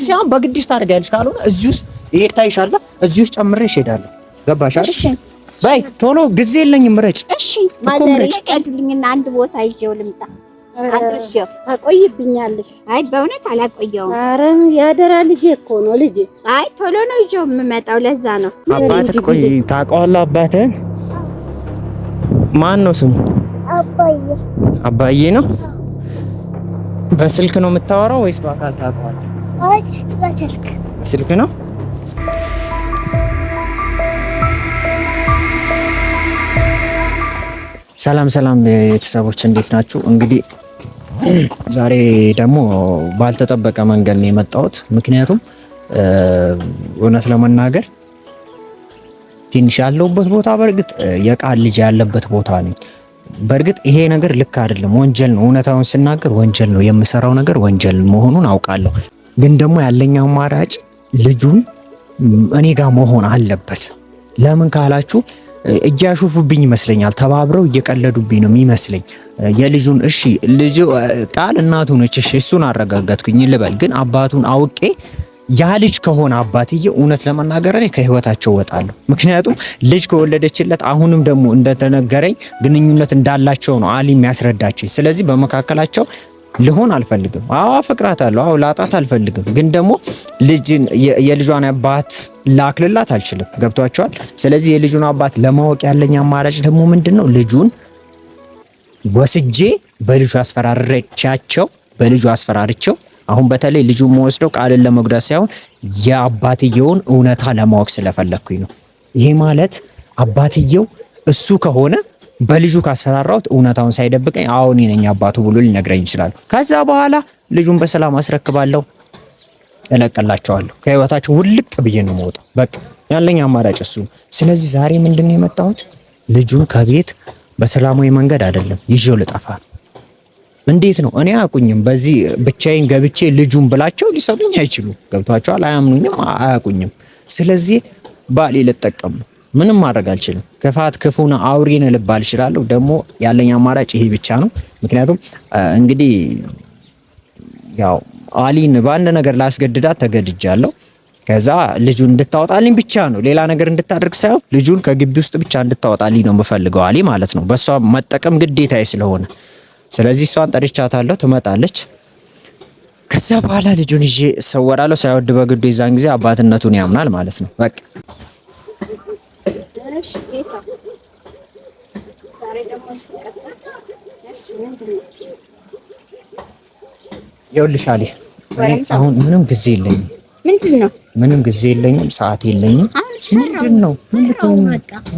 ሳይሆን በግድሽ ታደርጊያለሽ። ካልሆነ እዚህ ውስጥ ይሄ ታይሻለ፣ እዚህ ውስጥ ጨምሬሽ እሄዳለሁ። ገባሽ አይደል? በይ ቶሎ ጊዜ የለኝም። ምረጭ። እሺ ማዘር ቀዱልኝና አንድ ቦታ ይዤው ልምጣ። አድርሼው ታቆይብኛለሽ? አይ በእውነት አላቆየውም። ኧረ ያደራ ልጄ እኮ ነው ልጄ። አይ ቶሎ ነው ይዤው የምመጣው፣ ለዛ ነው። አባትህ ቆይ ታውቀዋለህ? አባትህ ማን ነው ስሙ? አባዬ። አባዬ ነው። በስልክ ነው የምታወራው ወይስ በአካል ታውቀዋለህ? አይ በስልክ። በስልክ ነው። ሰላም ሰላም ቤተሰቦች እንዴት ናችሁ? እንግዲህ ዛሬ ደግሞ ባልተጠበቀ መንገድ ነው የመጣሁት። ምክንያቱም እውነት ለመናገር ትንሽ ያለሁበት ቦታ በእርግጥ የቃል ልጅ ያለበት ቦታ ነኝ። በእርግጥ ይሄ ነገር ልክ አይደለም፣ ወንጀል ነው። እውነታውን ስናገር ወንጀል ነው። የምሰራው ነገር ወንጀል መሆኑን አውቃለሁ። ግን ደግሞ ያለኝ አማራጭ ልጁን እኔ ጋር መሆን አለበት። ለምን ካላችሁ እያሾፉብኝ ይመስለኛል። ተባብረው እየቀለዱብኝ ነው የሚመስለኝ። የልጁን እሺ ልጅ ቃል እናቱ ነች፣ እሺ እሱን አረጋጋትኩኝ ልበል። ግን አባቱን አውቄ ያ ልጅ ከሆነ አባትዬ እውነት ለመናገር እኔ ከህይወታቸው ወጣለሁ። ምክንያቱም ልጅ ከወለደችለት አሁንም ደግሞ እንደተነገረኝ ግንኙነት እንዳላቸው ነው አሊ የሚያስረዳችኝ። ስለዚህ በመካከላቸው ልሆን አልፈልግም። አዎ አፈቅራታለሁ፣ አዎ ላጣት አልፈልግም። ግን ደግሞ ልጅን የልጇን አባት ላክልላት አልችልም። ገብቷቸዋል። ስለዚህ የልጁን አባት ለማወቅ ያለኝ አማራጭ ደግሞ ምንድነው? ልጁን ወስጄ በልጁ አስፈራርቸው አሁን በተለይ ልጁን መወስደው ቃልን ለመጉዳት ሳይሆን የአባትየውን እውነታ ለማወቅ ስለፈለኩኝ ነው። ይሄ ማለት አባትየው እሱ ከሆነ በልጁ ካስፈራራሁት እውነታውን ሳይደብቀኝ አሁን እኔ ነኝ አባቱ ብሎ ሊነግረኝ ይችላል። ከዛ በኋላ ልጁን በሰላም አስረክባለሁ፣ እለቅላቸዋለሁ። ከህይወታቸው ውልቅ ብዬ ነው የምወጣው። በቃ ያለኝ አማራጭ እሱ። ስለዚህ ዛሬ ምንድነው የመጣሁት? ልጁን ከቤት በሰላማዊ መንገድ አይደለም ይዤው ልጠፋ ነው። እንዴት ነው? እኔ አያውቁኝም። በዚህ ብቻዬን ገብቼ ልጁን ብላቸው ሊሰጡኝ አይችሉም። ገብቷቸዋል። አያምኑኝም፣ አያውቁኝም። ስለዚህ ባሌ ልጠቀም ነው። ምንም ማድረግ አልችልም። ክፋት ክፉና አውሬን ልባል እችላለሁ። ደግሞ ያለኝ አማራጭ ይሄ ብቻ ነው። ምክንያቱም እንግዲህ ያው አሊን በአንድ ነገር ላስገድዳት ተገድጃለሁ። ከዛ ልጁን እንድታወጣልኝ ብቻ ነው፣ ሌላ ነገር እንድታደርግ ሳይሆን ልጁን ከግቢ ውስጥ ብቻ እንድታወጣልኝ ነው የምፈልገው አሊ ማለት ነው። በሷ መጠቀም ግዴታዬ ስለሆነ ስለዚህ እሷን ጠርቻታለሁ፣ ትመጣለች። ከዛ በኋላ ልጁን ይዤ እሰወራለሁ። ሳይወድ በግዱ የዛን ጊዜ አባትነቱን ያምናል ማለት ነው። በቃ ይኸውልሽ አሊ አሁን ምንም ጊዜ የለኝም። ምንድነው? ምንም ጊዜ የለኝም፣ ሰዓት የለኝም። ምንድነው?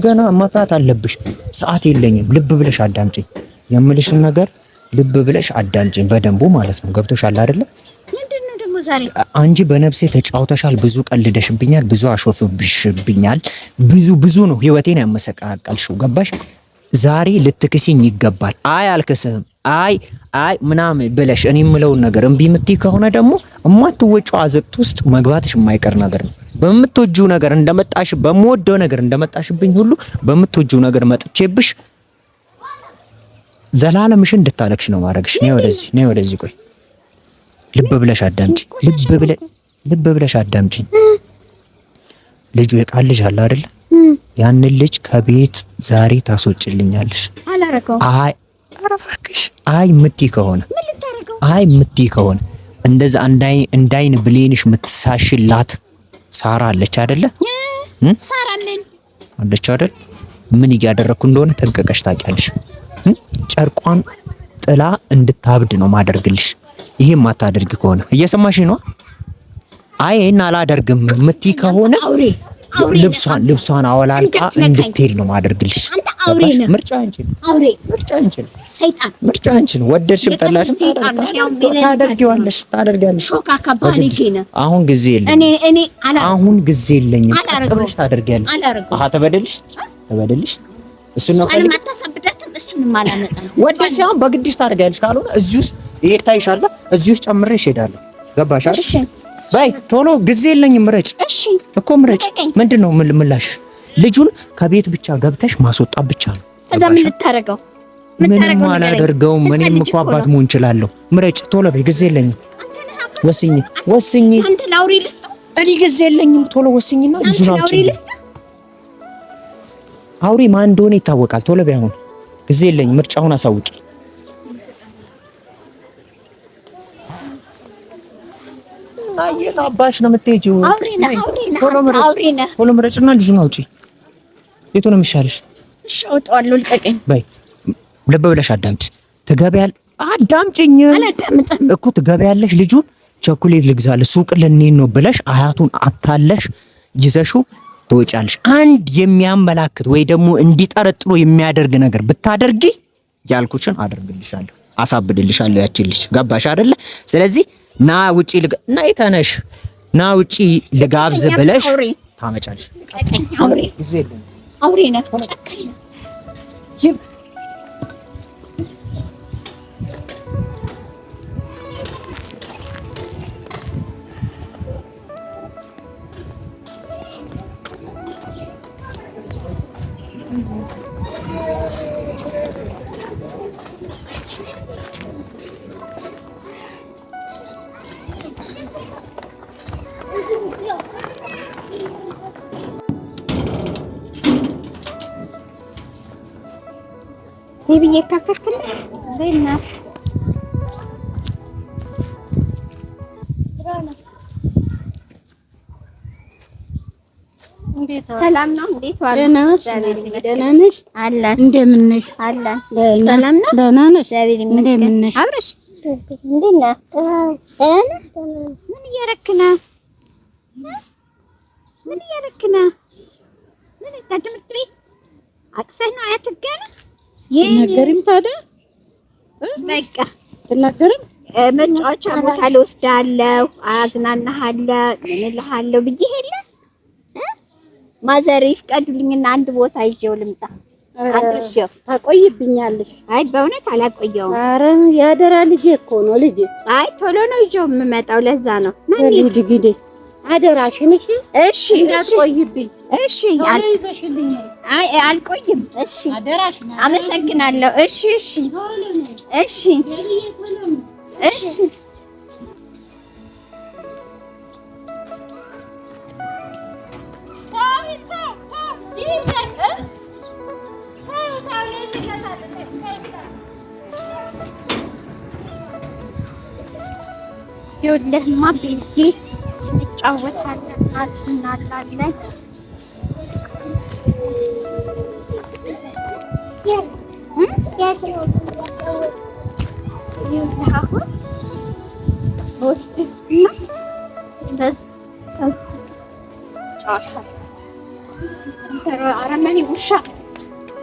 ገና መፍራት አለብሽ። ሰዓት የለኝም። ልብ ብለሽ አዳምጪኝ። የምልሽን ነገር ልብ ብለሽ አዳምጪኝ በደንቡ ማለት ነው። ገብቶሻል አይደለ? ምንድነው ደግሞ ዛሬ? አንቺ በነፍሴ ተጫውተሻል፣ ብዙ ቀልደሽብኛል፣ ብዙ አሾፍብሽብኛል፣ ብዙ ነው ህይወቴን ያመሰቃቀልሽው። ገባሽ? ዛሬ ልትክሲኝ ይገባል። አይ አልክስህም፣ አይ ምናምን ብለሽ እኔ የምለውን ነገር እምቢ የምትይ ከሆነ ደግሞ እማትወጪው አዘቅት ውስጥ መግባትሽ የማይቀር ነገር ነው። በምትወጂው ነገር እንደመጣሽ፣ በምወደው ነገር እንደመጣሽብኝ ሁሉ በምትወጂው ነገር መጥቼብሽ ዘላለምሽን እንድታለቅሽ ነው ማድረግሽ። ነይ ወደዚህ ቆይ። ልብ ብለሽ አዳምጪ። ልብ ብለሽ አዳምጪኝ። ልጁ የቃል ልጅ አለ አይደል? ያንን ልጅ ከቤት ዛሬ ታስወጭልኛለሽ። አላረከው። አይ ምትይ ከሆነ እንደዛ እንዳይን ብሌንሽ ምትሳሽላት ሳራ አለች አይደለ? ሳራ ምን አለች አይደል? ምን እያደረኩ እንደሆነ ተንቀቀሽ ታውቂያለሽ። ጨርቋን ጥላ እንድታብድ ነው ማደርግልሽ። ይሄ ማታደርግ ከሆነ እየሰማሽ ነው? አይ እና አላደርግም ምትይ ከሆነ ልብሷን አወላልቃ እንድትሄድ ነው ማደርግልሽ። ምርጫ አንቺን ወደድሽም ጠላሽም ታደርጊያለሽ። አሁን ጊዜ የለኝም። ቀጥብለሽ ታደርጊያለሽ። ተበደልሽ እሱን ነው እሱንም አላመጣም። ወደ ሲያም በግድሽ ታደርጊያለሽ። ካልሆነ እዚህ ውስጥ ይሄ ታይሻለ፣ እዚህ ውስጥ ጨምሬሽ እሄዳለሁ። ገባሽ አይደል? በይ ቶሎ ጊዜ የለኝም። ምረጭ። እሺ እኮ ምረጭ። ምንድነው ምላሽ? ልጁን ከቤት ብቻ ገብተሽ ማስወጣት ብቻ ነው። ከዛ ምን ልታረገው? ምንም አላደርገውም። እኔም እኮ አባት መሆን እችላለሁ። ምረጭ ቶሎ በይ፣ ጊዜ የለኝም። ወስኝ። አንተ ላውሪ ልስጥ። እኔ ጊዜ የለኝም። ቶሎ ወስኝና ልጁን አውጪ። አውሪ ማን እንደሆነ ይታወቃል። ቶሎ ቢያሁን ጊዜ የለኝም። ምርጫውን አሳውቂ። የት አባሽ ነው የምትሄጂው? ቶሎ ምረጭና ልጁን አውጪ። የቱ ነው የሚሻልሽ? አውጣዋለሁ። ልቀቀኝ በይ። ልብ ብለሽ አዳምጪ። ትገቢያለሽ። አዳምጪኝ እኮ ትገቢያለሽ። ልጁን ቸኮሌት ልግዛለሽ ሱቅ ልንሄድ ነው ብለሽ አያቱን አታለሽ ይዘሽው ትወጫለሽ። አንድ የሚያመላክት ወይ ደግሞ እንዲጠረጥሩ የሚያደርግ ነገር ብታደርጊ ያልኩሽን አደርግልሻለሁ፣ አሳብድልሻለሁ። ያቺልሽ ገባሽ አይደለ? ስለዚህ ና ውጪ ና የተነሽ ና ውጪ ልጋብዝ ብለሽ ታመጫለሽ። አውሬ ነው ጨካኝ ነው ጅብ። ቤቢዬ ከፈክልኝ ዘይና ሰላም ነው። እንዴት ዋሉ? ደህና ነሽ? አለን። እንደምን ነሽ? አለን። ሰላም ነው። ደህና ነሽ? እንደምን ነሽ? አብረሽ እንዴት ነህ? ምን እያደረክ ነው? ምን እያደረክ ነው? ምን ትምህርት ቤት አቅፈህ ነው አያትህ ገና ትናገሪም ታዲያ በቃ ትናገሪም መጫወቻ ቦታ ልወስዳለሁ፣ አዝናናሃለሁ፣ ምን እልሃለሁ ብዬ ሄለ ማዘር ይፍቀዱልኝና አንድ ቦታ ይዤው ልምጣ። አድርሼው ታቆይብኛለሽ? አይ በእውነት አላቆየውም። ኧረ ያደራ ልጄ እኮ ነው ልጄ። አይ ቶሎ ነው ይዤው የምመጣው፣ ለዛ ነው። ልጅ ግዴ አደራሽን። እሺ እሺ፣ እንዳትቆይብኝ። እሺ ይዘሽልኝ። አይ አልቆይም። እሺ አደራሽን። አመሰግናለሁ። እሺ እሺ እሺ እሺ ይኸውልህማ ቤቴ እንጫወታለን፣ እናዝናናለን። ይኸውልህ አሁን ወስድና እንደዚህ እንጫወታለን። አረመኔ ውሻ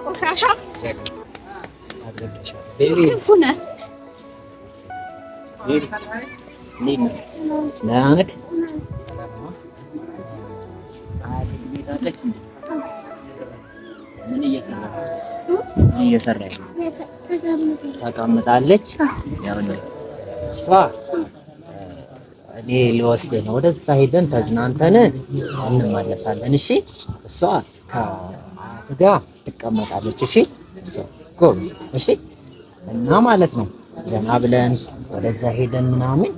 ቆሻሻ ክፉ ነህ። ምን እየሰራች ተቀምጣለች። ያው እሷ እኔ ልወስድህ ነው፣ ወደዛ ሄደን ተዝናንተን እንመለሳለን። እሺ እሷ ከአያት ጋር ትቀመጣለች። እሺ እሷ ጎበዝ። እሺ እና ማለት ነው ዘና ብለን ወደዛ ሄደን ምናምን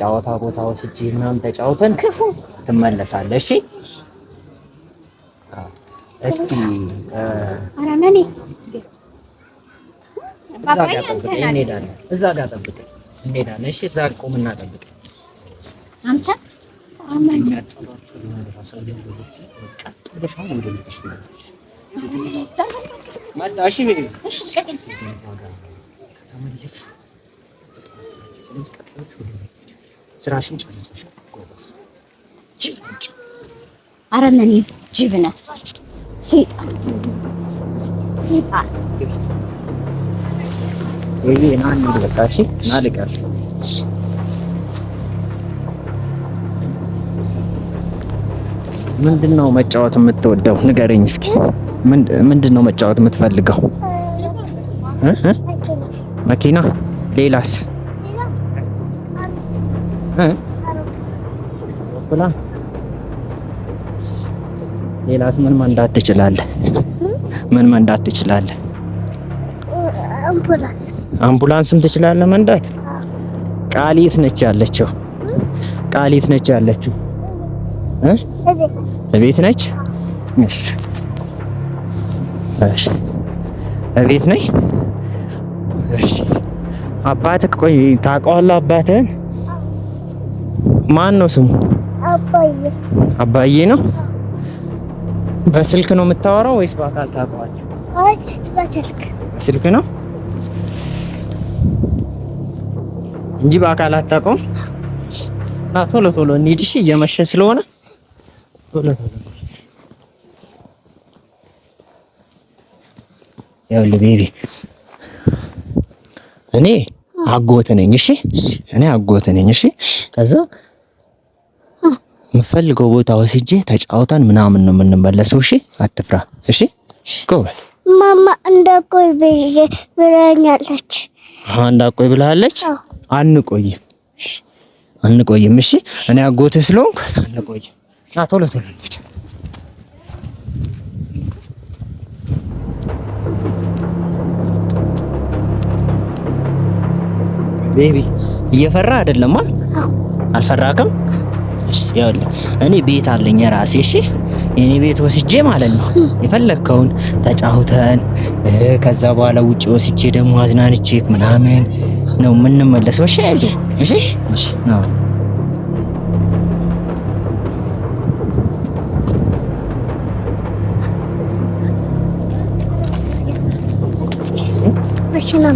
ጨዋታ ቦታ ወስጄ ምናምን ተጫውተን ትመለሳለህ። እሺ እስቲ አረመኔ እዛ ጋር ጠብቀኝ፣ እንሄዳለን። እዛ ጋር ጠብቀኝ፣ እንሄዳለን። እሺ እዛ ቆምና ጠብቀኝ። አንተ ስራሽን ጨርሰሻል። ጎበዝ። አረመኔ ጅብ ነህ፣ ሰይጣን ወይ ና እንሂድ። እሺ ና ልቀር። ምንድነው መጫወት የምትወደው? ንገረኝ እስኪ። ምንድነው መጫወት የምትፈልገው? መኪና? ሌላስ? ሌላስ ምን መንዳት ትችላለህ? ምን መንዳት ትችላለህ? አምቡላንስም ትችላለህ መንዳት? ቃሊት ነች ያለችው። ቃሊት ነች ያለችው? እቤት ነች? እሺ እሺ እቤት ነኝ። እሺ አባትህ ቆይ ታውቀዋለህ? አባትህን ማን ነው ስሙ? አባዬ ነው። በስልክ ነው የምታወራው ወይስ በአካል ታውቀዋለህ? አይ በስልክ ነው እንጂ በአካል አታውቀውም። ና ቶሎ ቶሎ እንሂድ እሺ፣ እየመሸ ስለሆነ ቶሎ ቶሎ። ይኸውልህ ቤቢ እኔ አጎት ነኝ። እሺ እኔ አጎት ነኝ። እሺ ከዛ የምፈልገው ቦታ ወስጄ ተጫውተን ምናምን ነው የምንመለሰው። እሺ አትፍራ። እሺ ጎበዝ። ማማ እንዳቆይ ብላኛለች። እንዳቆይ ብላለች። አንቆይም አንቆይም። እሺ እኔ አጎትህ ስለሆንኩ አንቆይም። ና ቶሎ ቶሎ እንሂድ። ቤቢ እየፈራ አይደለም? አልፈራክም? እሺ ያለ እኔ ቤት አለኝ የራሴ። እሺ የኔ ቤት ወስጄ ማለት ነው የፈለግከውን ተጫውተን ከዛ በኋላ ውጪ ወስጄ ደግሞ አዝናንቼክ ምናምን ነው የምንመለሰው። እሺ አይዞህ። እሺ እሺ ነው መቼ ነው